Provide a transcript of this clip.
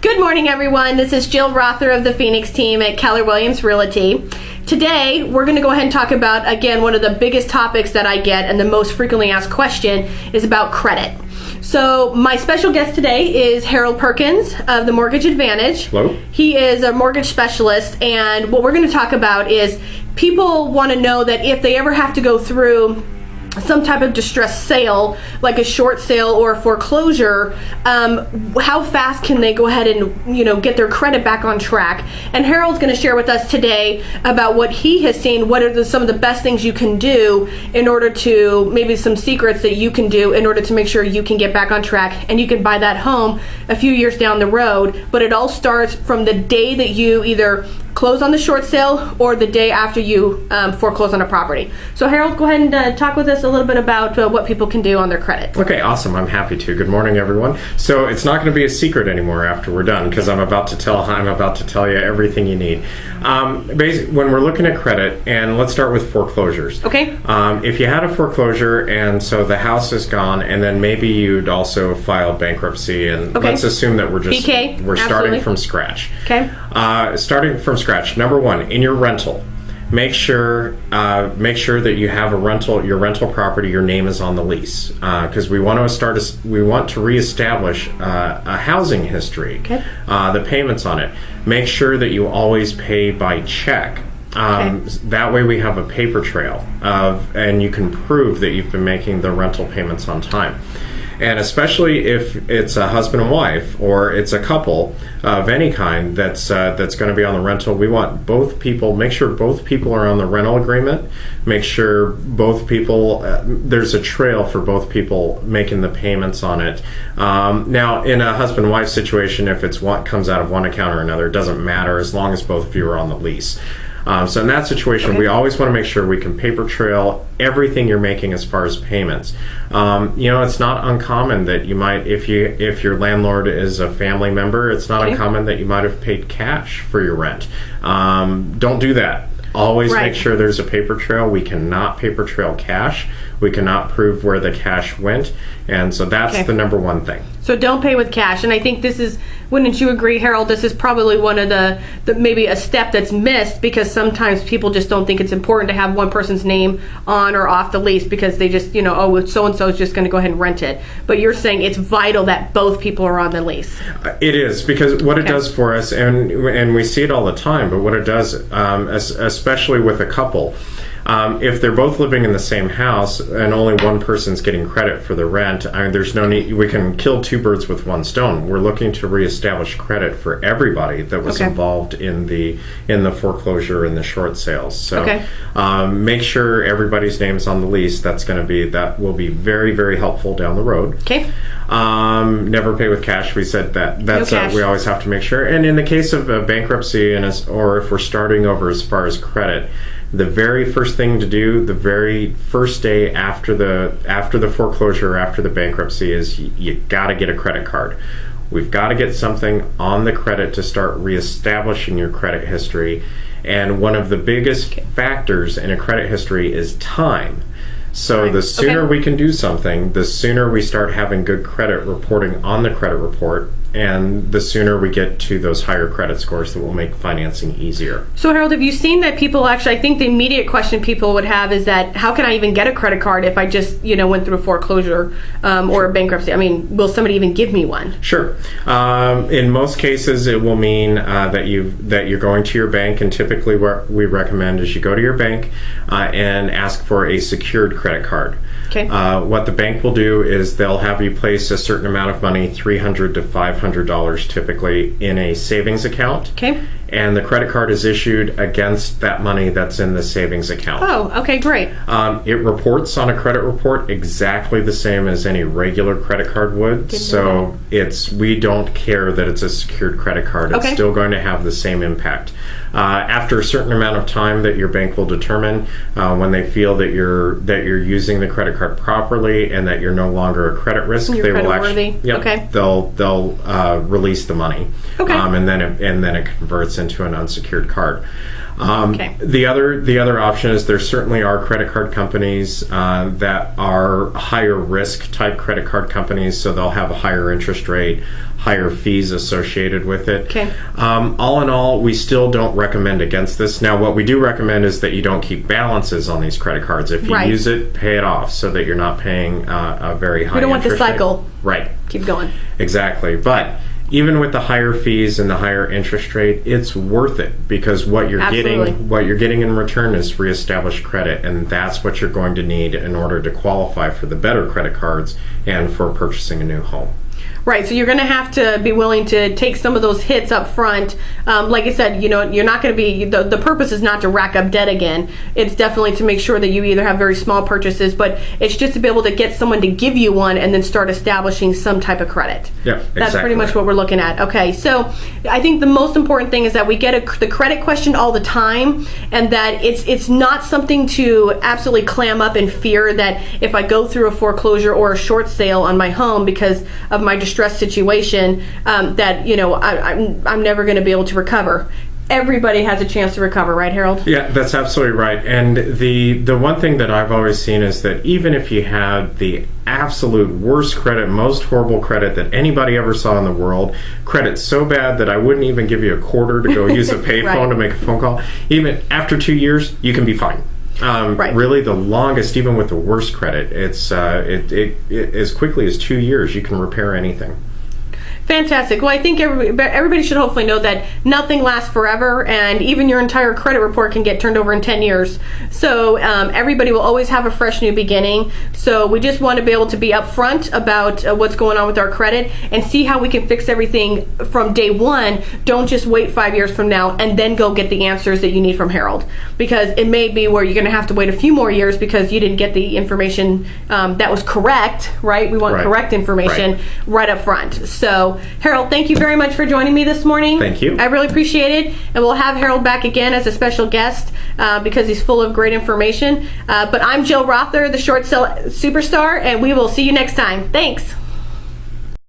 Good morning, everyone. This is Jill Rother of the Phoenix team at Keller Williams Realty. Today, we're going to go ahead and talk about, again, one of the biggest topics that I get and the most frequently asked question is about credit. So my special guest today is Harold Perkins of the Mortgage Advantage. Hello. He is a mortgage specialist, and what we're going to talk about is people want to know that if they ever have to go through some type of distressed sale, like a short sale or a foreclosure, how fast can they go ahead and get their credit back on track? And Harold's going to share with us today about what he has seen. What are some of the best things you can do in order to, maybe some secrets that you can do in order to make sure you can get back on track and you can buy that home a few years down the road. But it all starts from the day that you either close on the short sale or the day after you foreclose on a property. So Harold, go ahead and talk with us a little bit about what people can do on their credit. Okay, awesome. I'm happy to. Good morning, everyone. So it's not going to be a secret anymore after we're done, because I'm about to tell you everything you need. Basically, when we're looking at credit, and let's start with foreclosures. Okay. If you had a foreclosure and so the house is gone, and then maybe you'd also file bankruptcy, and let's assume that we're starting from scratch. Okay. Starting from scratch. Number one, in your rental, make sure that you have your rental property, your name is on the lease, because we want to reestablish a housing history. Okay. The payments on it. Make sure that you always pay by check. That way we have a paper trail and you can prove that you've been making the rental payments on time. And especially if it's a husband and wife or it's a couple of any kind that's going to be on the rental, we want make sure both people are on the rental agreement. Make sure both people, there's a trail for both people making the payments on it. Now, in a husband and wife situation, if it's one comes out of one account or another, it doesn't matter as long as both of you are on the lease. So in that situation, we always want to make sure we can paper trail everything you're making as far as payments. It's not uncommon that you might, if your landlord is a family member, it's not uncommon that you might have paid cash for your rent. Don't do that. Always make sure there's a paper trail. We cannot paper trail cash. We cannot prove where the cash went. And so that's the number one thing. So don't pay with cash. And I think this is, wouldn't you agree, Harold, this is probably one of the maybe a step that's missed, because sometimes people just don't think it's important to have one person's name on or off the lease because they just, so-and-so is just going to go ahead and rent it. But you're saying it's vital that both people are on the lease. It is, because what it does for us, and we see it all the time, but what it does, especially with a couple, if they're both living in the same house and only one person's getting credit for the rent, there's no need. We can kill two birds with one stone. We're looking to reestablish credit for everybody that was involved in the foreclosure and the short sales. So make sure everybody's name's on the lease. That will be very, very helpful down the road. Okay. Never pay with cash. We said that. That's we always have to make sure. And in the case of bankruptcy, or if we're starting over as far as credit, the very first thing to do, the very first day after the foreclosure, after the bankruptcy, is you got to get a credit card. We've got to get something on the credit to start reestablishing your credit history. And one of the biggest factors in a credit history is time. So the sooner we can do something, the sooner we start having good credit reporting on the credit report, and the sooner we get to those higher credit scores that will make financing easier. So Harold, have you seen that people actually, I think the immediate question people would have is that, how can I even get a credit card if I just, went through a foreclosure or a bankruptcy? Will somebody even give me one? Sure. In most cases, it will mean that you're going to your bank, and typically what we recommend is you go to your bank and ask for a secured credit card. Okay. What the bank will do is they'll have you place a certain amount of money, $300 to $500 typically, in a savings account. Okay. And the credit card is issued against that money that's in the savings account. Oh, okay, great. It reports on a credit report exactly the same as any regular credit card would. So we don't care that it's a secured credit card. It's still going to have the same impact. After a certain amount of time that your bank will determine, when they feel that you're using the credit card properly and that you're no longer a credit risk, they will actually they'll release the money. Okay. And then it converts into an unsecured card. Okay. The other option is there certainly are credit card companies that are higher risk type credit card companies, so they'll have a higher interest rate, higher fees associated with it. Okay. All in all, we still don't recommend against this. Now, what we do recommend is that you don't keep balances on these credit cards. If you Right. use it, pay it off so that you're not paying a very high. We don't want the interest rate. cycle. Right. Keep going. Exactly. But even with the higher fees and the higher interest rate, it's worth it because what you're Absolutely. getting in return is reestablished credit, and that's what you're going to need in order to qualify for the better credit cards and for purchasing a new home. Right, so you're going to have to be willing to take some of those hits up front. Like I said, you're not going to be, the purpose is not to rack up debt again. It's definitely to make sure that you either have very small purchases, but it's just to be able to get someone to give you one and then start establishing some type of credit. Yeah, That's pretty exactly much right. what we're looking at. Okay, so I think the most important thing is that we get the credit question all the time, and that it's not something to absolutely clam up in fear that if I go through a foreclosure or a short sale on my home because of my distressed situation, that I'm never going to be able to recover. Everybody has a chance to recover, right, Harold? Yeah, that's absolutely right. And the one thing that I've always seen is that even if you had the absolute worst credit, most horrible credit that anybody ever saw in the world, credit so bad that I wouldn't even give you a quarter to go use a payphone Right. to make a phone call, even after 2 years, you can be fine. Right. Really, the longest, even with the worst credit, it's it as quickly as 2 years, you can repair anything. Fantastic. Well, I think everybody should hopefully know that nothing lasts forever, and even your entire credit report can get turned over in 10 years. So everybody will always have a fresh new beginning. So we just want to be able to be upfront about what's going on with our credit and see how we can fix everything from day one. Don't just wait 5 years from now and then go get the answers that you need from Harold, because it may be where you're going to have to wait a few more years because you didn't get the information that was correct, right? We want Right. correct information right up front. So Harold, thank you very much for joining me this morning. Thank you. I really appreciate it. And we'll have Harold back again as a special guest because he's full of great information. But I'm Jill Rother, the Short Sale Superstar, and we will see you next time. Thanks.